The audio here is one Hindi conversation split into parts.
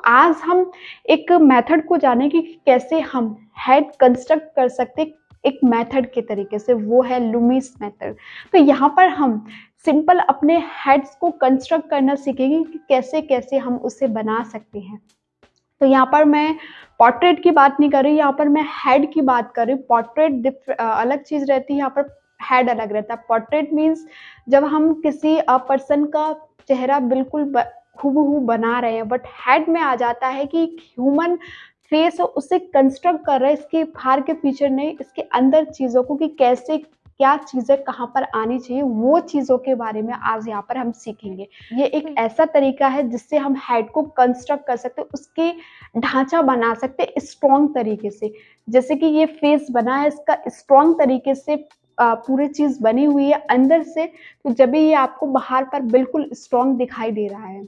आज हम एक मेथड को जानेंगे कि कैसे हम हेड कंस्ट्रक्ट कर सकते हैं एक मेथड के तरीके से, वो है लूमिस मेथड। तो यहाँ पर हम सिंपल अपने हेड्स को कंस्ट्रक्ट करना सीखेंगे कि कैसे-कैसे हम उसे बना सकते हैं। तो यहाँ पर मैं पोर्ट्रेट की बात नहीं कर रही, यहाँ पर मैं हेड की बात कर रही हूँ। पोर्ट्रेट अलग चीज़ रहती है, यहाँ पर हेड अलग रहता है। पोर्ट्रेट मीन्स जब हम किसी पर्सन का चेहरा बिल्कुल हूबहू बना रहे हैं, बट हेड में आ जाता है कि एक ह्यूमन फेस है, उसे कंस्ट्रक्ट कर रहे हैं, इसके बाहर के फीचर नहीं, इसके अंदर चीज़ों को कि कैसे क्या चीज़ें कहाँ पर आनी चाहिए, वो चीज़ों के बारे में आज यहाँ पर हम सीखेंगे। ये एक ऐसा तरीका है जिससे हम हेड को कंस्ट्रक्ट कर सकते हैं, उसके ढाँचा बना सकते हैं स्ट्रॉन्ग तरीके से। जैसे कि ये फेस बना है, इसका स्ट्रॉन्ग तरीके से पूरी चीज़ बनी हुई है अंदर से, तो जब भी ये आपको बाहर पर बिल्कुल स्ट्रॉन्ग दिखाई दे रहा है।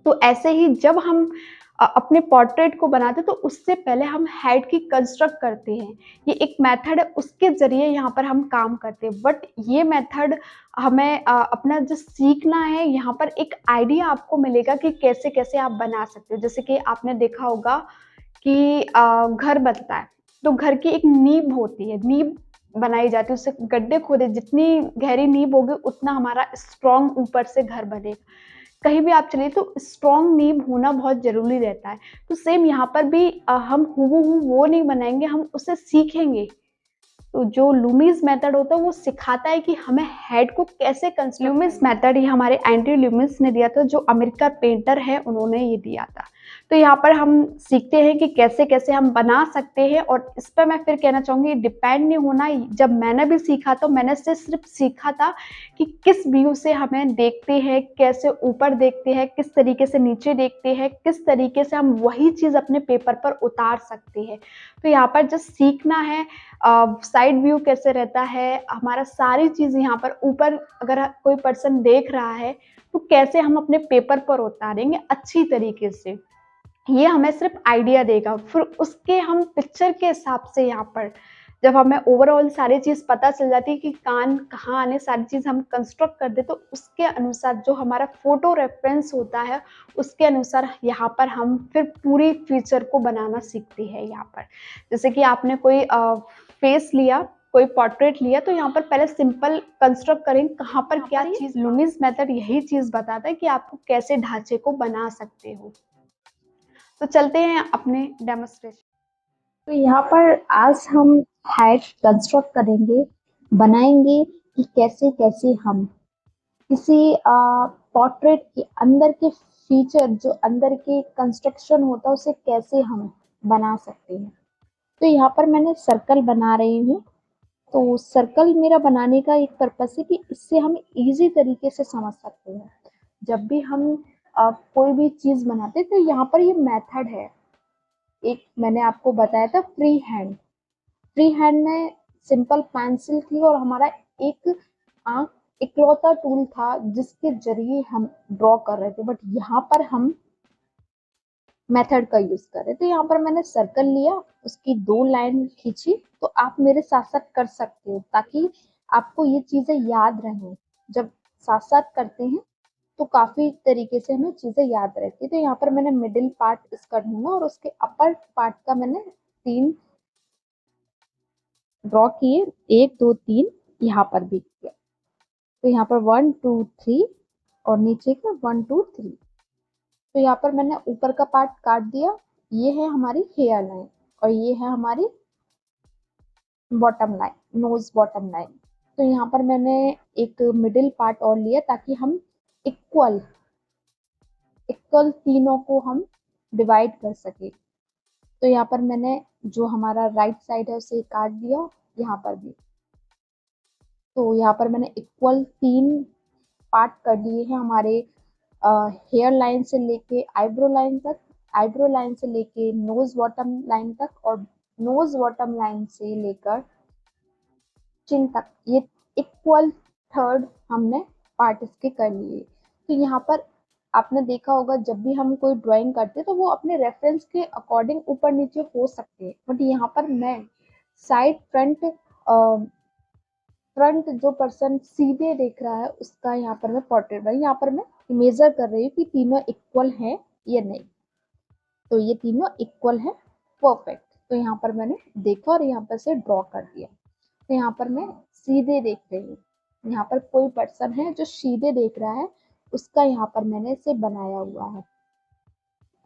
तो ऐसे ही जब हम अपने पोर्ट्रेट को बनाते हैं तो उससे पहले हम हेड की कंस्ट्रक्ट करते हैं। ये एक मेथड है, उसके ज़रिए यहाँ पर हम काम करते हैं। बट ये मेथड हमें अपना जो सीखना है, यहाँ पर एक आइडिया आपको मिलेगा कि कैसे-कैसे आप बना सकते हो। जैसे कि आपने देखा होगा कि घर बनता है, तो घर की एक नींव होती है, नींव बनाई जाती है, उससे गड्ढे खोदे, जितनी गहरी नींव होगी उतना हमारा स्ट्रॉन्ग ऊपर से घर बनेगा। कहीं भी आप चलिए तो स्ट्रॉन्ग नींव होना बहुत ज़रूरी रहता है। तो सेम यहाँ पर भी हम हूबहू वो नहीं बनाएँगे, हम उससे सीखेंगे। तो जो लूमिस मेथड होता है वो सिखाता है कि हमें हेड को कैसे लूमिस मेथड, ये हमारे एंड्रयू लूमिस ने दिया था, जो अमेरिका पेंटर है, उन्होंने ये दिया था। तो यहाँ पर हम सीखते हैं कि कैसे-कैसे हम बना सकते हैं, और इस पे मैं फिर कहना चाहूँगी डिपेंड नहीं होना। जब मैंने भी सीखा तो मैंने सिर्फ़ सीखा था कि किस व्यू से हमें देखते हैं, कैसे ऊपर देखते हैं, किस तरीके से नीचे देखते हैं, किस तरीके से हम वही चीज़ अपने पेपर पर उतार सकते हैं। तो यहाँ पर जस्ट सीखना है, साइड व्यू कैसे रहता है, हमारा सारी चीज़ यहाँ पर ऊपर अगर कोई पर्सन देख रहा है, तो कैसे हम अपने पेपर पर उतारेंगे अच्छी तरीके से। ये हमें सिर्फ़ आइडिया देगा, फिर उसके हम पिक्चर के हिसाब से यहाँ पर जब हमें ओवरऑल सारी चीज़ पता चल जाती है कि कान कहाँ आने, सारी चीज़ हम कंस्ट्रक्ट कर दें, तो उसके अनुसार जो हमारा फ़ोटो रेफ़रेंस होता है, उसके अनुसार यहाँ पर हम फिर पूरी फ़ीचर को बनाना सीखते हैं यहाँ पर। जैसे कि आपने कोई फ़ेस लिया, कोई पोर्ट्रेट लिया, तो यहाँ पर पहले सिंपल कंस्ट्रक्ट करें, कहाँ पर क्या चीज़, लूमिस मेथड यही चीज़ बताता है कि आपको कैसे ढाँचे को बना सकते हो। तो चलते हैं अपने डेमोन्स्ट्रेशन। तो यहाँ पर आज हम हेड कंस्ट्रक्ट करेंगे, बनाएंगे कि कैसे कैसे हम किसी पोर्ट्रेट के अंदर के फीचर, जो अंदर के कंस्ट्रक्शन होता है, उसे कैसे हम बना सकते हैं। तो यहाँ पर मैंने सर्कल बना रही हूँ। तो सर्कल मेरा बनाने का एक पर्पस है कि इससे हम इजी तरीके से समझ सकते हैं। जब भी हम कोई भी चीज़ बनाते हैं, तो यहाँ पर ये मेथड है। एक मैंने आपको बताया था फ्री हैंड। फ्री हैंड में सिंपल पेंसिल थी और हमारा एक आंख इकलौता टूल था जिसके जरिए हम ड्रॉ कर रहे थे, बट यहाँ पर हम मेथड का यूज कर रहे थे। यहाँ पर मैंने सर्कल लिया, उसकी 2 लाइन खींची। तो आप मेरे साथ साथ कर सकते हो ताकि आपको ये चीजें याद रहें। जब साथ साथ करते हैं तो काफी तरीके से हमें चीजें याद रहती है। तो यहाँ पर मैंने मिडिल पार्ट इसका ढूंढा और उसके अपर पार्ट का मैंने 3 ड्रॉ किए, 1 2 3 यहाँ पर भी किया। तो यहाँ पर 1 2 3 और नीचे का 1 2 3। तो यहाँ पर मैंने ऊपर का पार्ट काट दिया। ये है हमारी हेयर लाइन और ये है हमारी bottom line, nose bottom line. तो यहाँ पर मैंने एक मिडिल पार्ट और लिया ताकि हम इक्वल इक्वल तीनों को हम डिवाइड कर सके। तो यहाँ पर मैंने जो हमारा राइट साइड है उसे काट दिया, यहाँ पर भी। तो यहाँ पर मैंने इक्वल 3 पार्ट कर लिए हैं हमारे हेयर लाइन से लेके आईब्रो लाइन तक, आईब्रो लाइन से लेके नोज बॉटम लाइन तक, और नोज बॉटम लाइन से लेकर चिन तक। ये इक्वल थर्ड हमने पार्ट इसके कर लिए। तो यहाँ पर आपने देखा होगा जब भी हम कोई ड्राइंग करते हैं तो वो अपने रेफरेंस के अकॉर्डिंग ऊपर नीचे हो सकते हैं, बट यहाँ पर मैं साइड फ्रंट जो पर्सन सीधे देख रहा है उसका यहाँ पर मैं पोर्ट्रेट बनाई। यहाँ पर मैं मेजर कर रही हूँ कि तीनों इक्वल हैं या नहीं। तो ये तीनों इक्वल है, परफेक्ट। तो यहाँ पर मैंने देखा और यहाँ पर से ड्रॉ कर दिया। तो यहाँ पर मैं सीधे देख रही हूँ, यहाँ पर कोई पर्सन है जो सीधे देख रहा है, उसका यहाँ पर मैंने इसे बनाया हुआ है।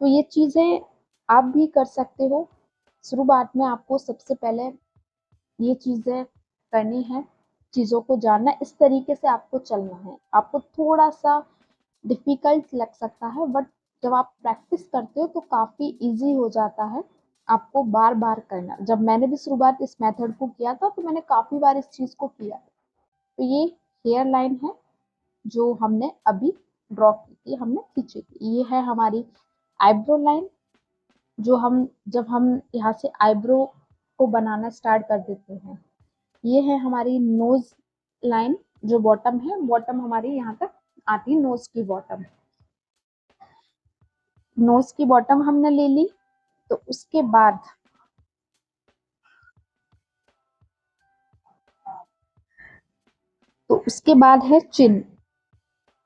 तो ये चीजें आप भी कर सकते हो। शुरुआत में आपको सबसे पहले ये चीजें करनी है, चीजों को जानना, इस तरीके से आपको चलना है। आपको थोड़ा सा डिफिकल्ट लग सकता है, बट जब आप प्रैक्टिस करते हो तो काफी इजी हो जाता है आपको बार बार करना। जब मैंने भी शुरुआत इस मेथड को किया था तो मैंने काफी बार इस चीज को किया। तो ये हेयर लाइन है जो हमने अभी ड्रॉ की थी, हमने खींची थी। ये है हमारी आईब्रो लाइन, जो हम जब हम यहाँ से आईब्रो को बनाना स्टार्ट कर देते हैं। ये है हमारी नोज लाइन जो बॉटम है, बॉटम हमारी यहाँ तक आती है, नोज की बॉटम। नोज की बॉटम हमने ले ली। तो उसके बाद है चिन।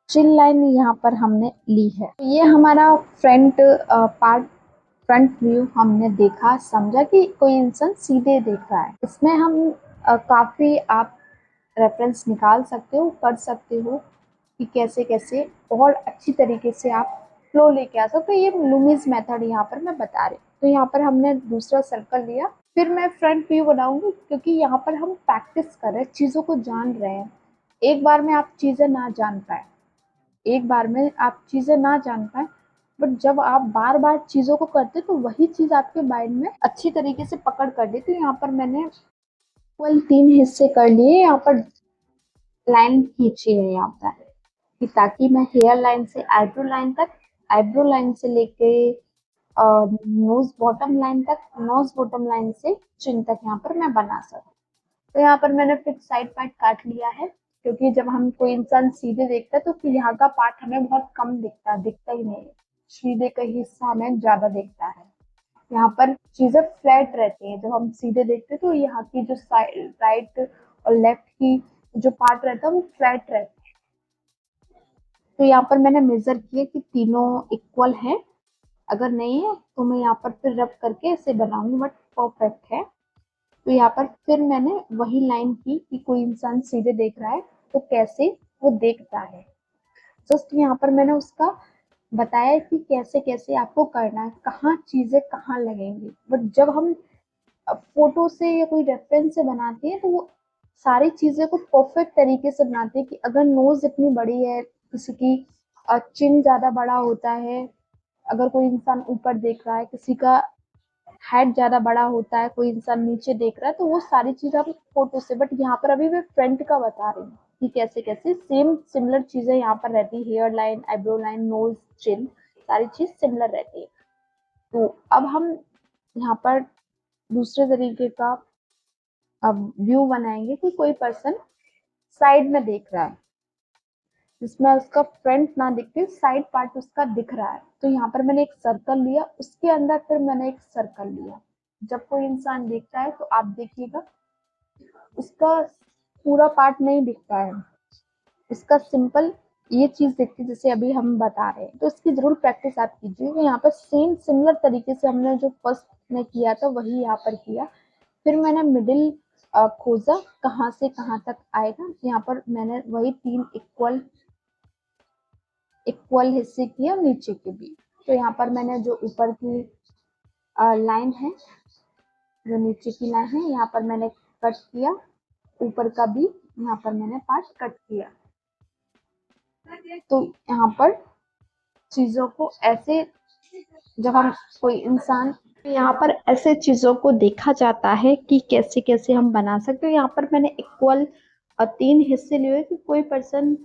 चिन लाइन यहाँ पर हमने ली है। तो ये हमारा फ्रंट पार्ट, फ्रंट व्यू हमने देखा, समझा कि कोई इंसान सीधे देख रहा है। इसमें हम काफी आप रेफरेंस निकाल सकते हो, कर सकते हो कि कैसे कैसे और अच्छी तरीके से आप फ्लो लेके आ सकते हो। ये लुमिस मेथड यहाँ पर मैं बता रही हूँ। तो यहाँ पर हमने दूसरा सर्कल लिया, फिर मैं फ्रंट व्यू बनाऊंगी, क्योंकि यहाँ पर हम प्रैक्टिस कर रहे हैं, चीज़ों को जान रहे हैं। एक बार में आप चीज़ें ना जान पाए, एक बार में आप चीज़ें ना जान पाए, बट जब आप बार बार चीज़ों को करते तो वही चीज़ आपके माइंड में अच्छी तरीके से पकड़ कर देती। तो यहाँ पर मैंने केवल 3 हिस्से कर लिए, यहाँ पर लाइन खींची है यहाँ पर, कि ताकि मैं हेयर लाइन से आईब्रो लाइन तक, आईब्रो लाइन से लेके नोज बॉटम लाइन तक, नोज बॉटम लाइन से चिन तक यहाँ पर मैं बना सकूँ। तो यहाँ पर मैंने फिर साइड पार्ट काट लिया है, क्योंकि जब हम कोई इंसान सीधे देखता है तो फिर यहाँ का पार्ट हमें बहुत कम दिखता है, दिखता ही नहीं है। सीधे का हिस्सा हमें ज्यादा दिखता है। यहाँ पर चीजें फ्लैट रहती हैं। जब हम सीधे देखते हैं तो यहाँ की जो साइड, राइट और लेफ्ट की जो पार्ट रहता है वो फ्लैट रहता है। तो यहाँ पर मैंने मेजर किया कि तीनों इक्वल है। अगर नहीं है तो मैं यहाँ पर फिर रब करके इसे बनाऊंगी, बट परफेक्ट है। तो यहाँ पर फिर मैंने वही लाइन की कि कोई इंसान सीधे देख रहा है तो कैसे वो देखता है। जस्ट यहाँ पर मैंने उसका बताया कि कैसे कैसे आपको करना है, कहाँ चीजें कहाँ लगेंगी। बट जब हम फोटो से या कोई रेफरेंस से बनाते हैं तो वो सारी चीजें को परफेक्ट तरीके से बनाते हैं, कि अगर नोज इतनी बड़ी है, किसी की चिन ज्यादा बड़ा होता है, अगर कोई इंसान ऊपर देख रहा है, किसी का हेड ज्यादा बड़ा होता है, कोई इंसान नीचे देख रहा है, तो वो सारी चीज आप फोटो से। बट यहाँ पर अभी मैं फ्रंट का बता रही हूँ कि कैसे कैसे सेम सिमिलर चीजें यहाँ पर रहती है। Hairline, eyebrow line, nose, chin, सारी चीज सिमिलर रहती है। तो अब हम यहाँ पर दूसरे तरीके का अब व्यू बनाएंगे कि कोई पर्सन साइड में देख रहा है, जिसमें उसका फ्रंट ना दिखते, साइड पार्ट उसका दिख रहा है। तो यहाँ पर मैंने एक सर्कल लिया, उसके अंदर फिर मैंने एक सर्कल लिया। जब कोई इंसान देखता है तो आप देखिएगा उसका पूरा पार्ट नहीं दिखता है, इसका सिंपल ये चीज दिखती है जैसे अभी हम बता रहे हैं। तो इसकी जरूर प्रैक्टिस आप कीजिए। यहाँ पर सेम सिमिलर तरीके से हमने जो फर्स्ट में किया था वही यहाँ पर किया। फिर मैंने मिडिल खोजा कहाँ से कहाँ तक आएगा। यहाँ पर मैंने वही 3 इक्वल हिस्से किए और नीचे के भी। तो यहाँ पर मैंने जो ऊपर की लाइन है, जो नीचे की लाइन है, यहाँ पर मैंने कट किया, ऊपर का भी यहाँ पर मैंने पार्ट कट किया। तो यहाँ पर चीजों को ऐसे, जब हम कोई इंसान, यहाँ पर ऐसे चीज़ों को देखा जाता है कि कैसे कैसे हम बना सकते हैं। यहाँ पर मैंने इक्वल 3 हिस्से लिए कि कोई पर्सन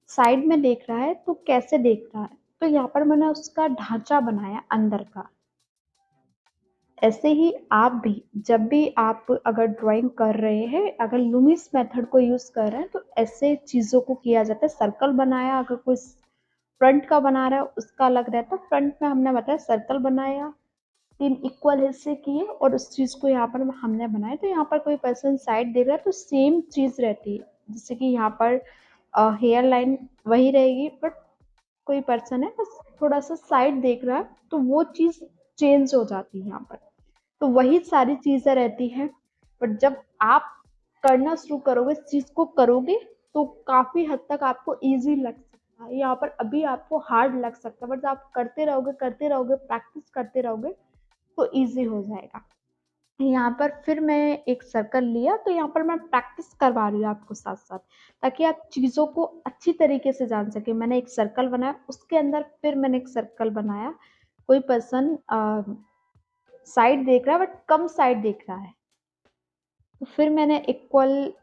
साइड में देख रहा है तो कैसे देख रहा है। तो यहाँ पर मैंने उसका ढांचा बनाया अंदर का। ऐसे ही आप भी, जब भी आप अगर ड्राइंग कर रहे हैं, अगर लुमिस मेथड को यूज कर रहे हैं, तो ऐसे चीजों को किया जाता है। सर्कल बनाया, अगर कोई फ्रंट का बना रहा है उसका अलग रहता है। फ्रंट में हमने बताया सर्कल बनाया, 3 इक्वल हिस्से किए और उस चीज को यहाँ पर हमने बनाया। तो यहाँ पर कोई पर्सन साइड देख रहा है तो सेम चीज रहती है, जैसे कि यहाँ पर हेयर लाइन वही रहेगी, बट कोई पर्सन है बस थोड़ा सा साइड देख रहा है, तो वो चीज़ चेंज हो जाती है यहाँ पर। तो वही सारी चीज़ें रहती हैं, बट जब आप करना शुरू करोगे, इस चीज़ को करोगे, तो काफ़ी हद तक आपको ईज़ी लग सकता है। यहाँ पर अभी आपको हार्ड लग सकता है, बट आप करते रहोगे, प्रैक्टिस करते रहोगे, तो ईज़ी हो जाएगा। यहाँ पर फिर मैं एक सर्कल लिया, तो यहाँ पर मैं प्रैक्टिस करवा रही हूँ आपको साथ-साथ, ताकि आप चीज़ों को अच्छी तरीके से जान सकें। मैंने एक सर्कल बनाया, उसके अंदर फिर मैंने एक सर्कल बनाया। कोई पर्सन साइड देख रहा है, बट कम साइड देख रहा है। तो फिर मैंने इक्वल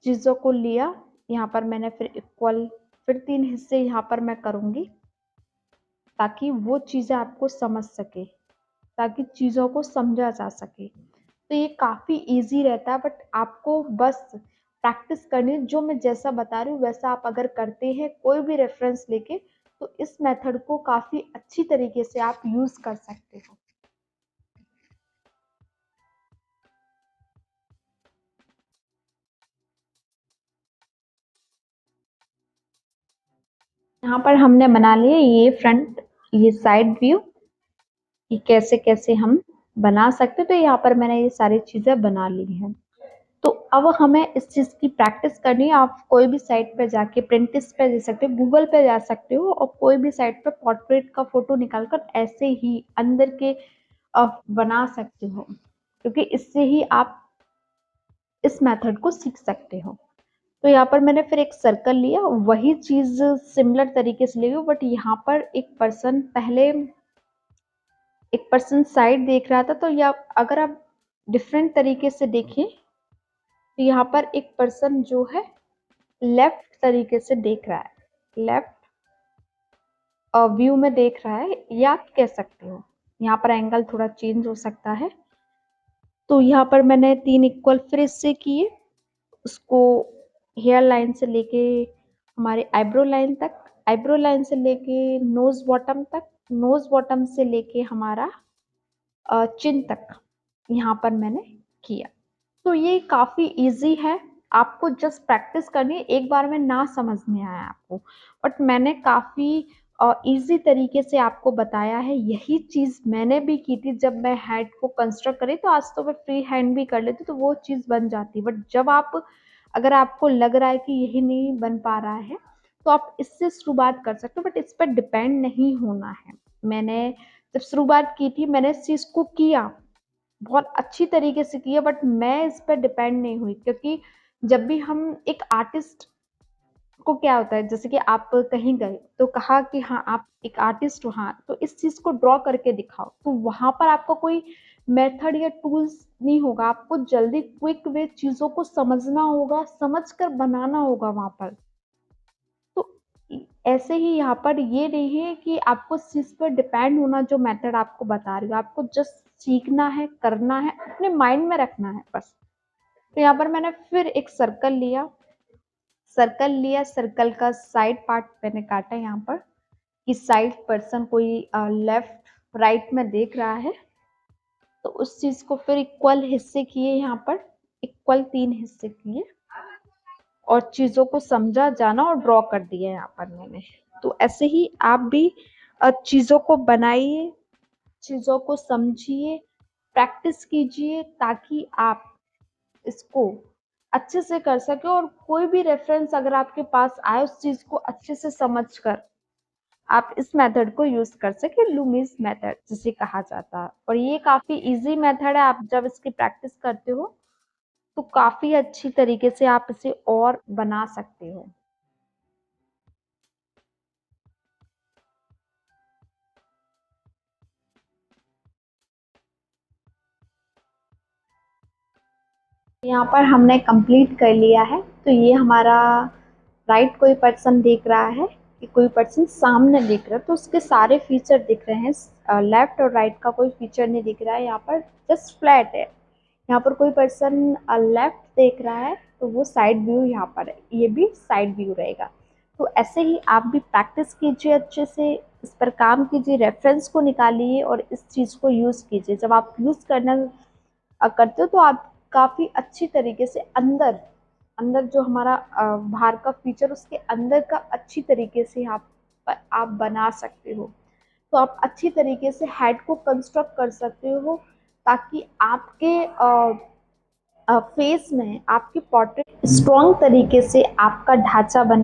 चीज़ों को लिया, यहाँ पर मैंने फिर इक्वल फिर 3 हिस्से यहाँ पर मैं करूँगी, ताकि वो चीज़ें आपको समझ सके, ताकि चीज़ों को समझा जा सके। तो ये काफ़ी ईज़ी रहता है, बट आपको बस प्रैक्टिस करनी है। जो मैं जैसा बता रही हूँ वैसा आप अगर करते हैं कोई भी रेफ़रेंस लेके, तो इस मेथड को काफ़ी अच्छी तरीके से आप यूज़ कर सकते हो। यहाँ पर हमने बना लिए ये फ्रंट, ये साइड व्यू, कि कैसे-कैसे हम बना सकते हैं। तो यहाँ पर मैंने ये सारी चीज़ें बना ली हैं। तो अब हमें इस चीज़ की प्रैक्टिस करनी है। आप कोई भी साइट पे जाके पिंटरेस्ट पे जा सकते हो, गूगल पे जा सकते हो, और कोई भी साइट पे पोर्ट्रेट का फ़ोटो निकाल कर ऐसे ही अंदर के बना सकते हो, क्योंकि इससे ही आप इस मेथड को सीख सकते हो। तो यहाँ पर मैंने फिर एक सर्कल लिया, वही चीज़ सिमिलर तरीके से ले ली, बट यहाँ पर एक पर्सन साइड देख रहा था, तो या अगर आप डिफरेंट तरीके से देखें, तो यहाँ पर एक पर्सन जो है लेफ्ट तरीके से देख रहा है, लेफ्ट व्यू में देख रहा है, या आप कह सकते हो। यहाँ पर एंगल थोड़ा चेंज हो सकता है। तो यहाँ पर मैंने 3 इक्वल फिर इससे किए, उसको हेयर लाइन से लेके हमारे आईब्रो लाइन तक, आईब्रो लाइन से लेके नोज बॉटम तक, नोज बॉटम से लेके हमारा चिन तक यहाँ पर मैंने किया। तो ये काफ़ी ईज़ी है, आपको जस्ट प्रैक्टिस करनी है। एक बार में ना समझ में आया आपको, बट मैंने काफ़ी ईज़ी तरीके से आपको बताया है। यही चीज़ मैंने भी की थी जब मैं हेड को कंस्ट्रक्ट करी, तो आज तो मैं फ्री हैंड भी कर लेती, तो वो चीज़ बन जाती। बट जब अगर आपको लग रहा है कि यही नहीं बन पा रहा है, तो आप इससे शुरुआत कर सकते हो, बट इस पर डिपेंड नहीं होना है। मैंने जब शुरुआत की थी, मैंने इस चीज़ को किया, बहुत अच्छी तरीके से किया, बट मैं इस पर डिपेंड नहीं हुई, क्योंकि जब भी हम एक आर्टिस्ट को क्या होता है, जैसे कि आप कहीं गए तो कहा कि हाँ आप एक आर्टिस्ट हो, हाँ तो इस चीज़ को ड्रॉ करके दिखाओ, तो वहाँ पर आपका कोई मेथड या टूल्स नहीं होगा, आपको जल्दी क्विक वे चीज़ों को समझना होगा, समझ कर बनाना होगा वहाँ पर। तो ऐसे ही यहाँ पर ये नहीं है कि आपको इस चीज़ पर डिपेंड होना, जो मेथड आपको बता रही हूँ, आपको जस्ट सीखना है, करना है, अपने माइंड में रखना है बस। तो यहाँ पर मैंने फिर एक सर्कल का साइड पार्ट मैंने काटा यहाँ पर, कि साइड पर्सन कोई लेफ्ट राइट में देख रहा है, तो उस चीज़ को फिर इक्वल हिस्से किए, यहाँ पर इक्वल 3 हिस्से किए, और चीज़ों को समझा जाना और ड्रॉ कर दिया यहाँ पर मैंने। तो ऐसे ही आप भी चीज़ों को बनाइए, चीज़ों को समझिए, प्रैक्टिस कीजिए, ताकि आप इसको अच्छे से कर सके, और कोई भी रेफरेंस अगर आपके पास आए, उस चीज़ को अच्छे से समझकर आप इस मेथड को यूज़ कर सके, लूमीज मेथड जिसे कहा जाता है। और ये काफ़ी इजी मेथड है, आप जब इसकी प्रैक्टिस करते हो तो काफ़ी अच्छी तरीके से आप इसे और बना सकते हो। यहाँ पर हमने कंप्लीट कर लिया है। तो ये हमारा राइट कोई पर्सन देख रहा है, कि कोई पर्सन सामने देख रहा है, तो उसके सारे फीचर दिख रहे हैं। लेफ्ट और राइट का कोई फीचर नहीं दिख रहा है, यहाँ पर जस्ट फ्लैट है। यहाँ पर कोई पर्सन लेफ्ट देख रहा है, तो वो साइड व्यू यहाँ पर है, ये भी साइड व्यू रहेगा। तो ऐसे ही आप भी प्रैक्टिस कीजिए, अच्छे से इस पर काम कीजिए, रेफरेंस को निकालिए और इस चीज़ को यूज़ कीजिए। जब आप यूज़ करते हो, तो आप काफ़ी अच्छी तरीके से अंदर अंदर जो हमारा बाहर का फीचर, उसके अंदर का अच्छी तरीके से आप बना सकते हो। तो आप अच्छी तरीके से हेड को कंस्ट्रक्ट कर सकते हो, ताकि आपके फेस में आपकी पोर्ट्रेट स्ट्रॉन्ग तरीके से आपका ढांचा बने।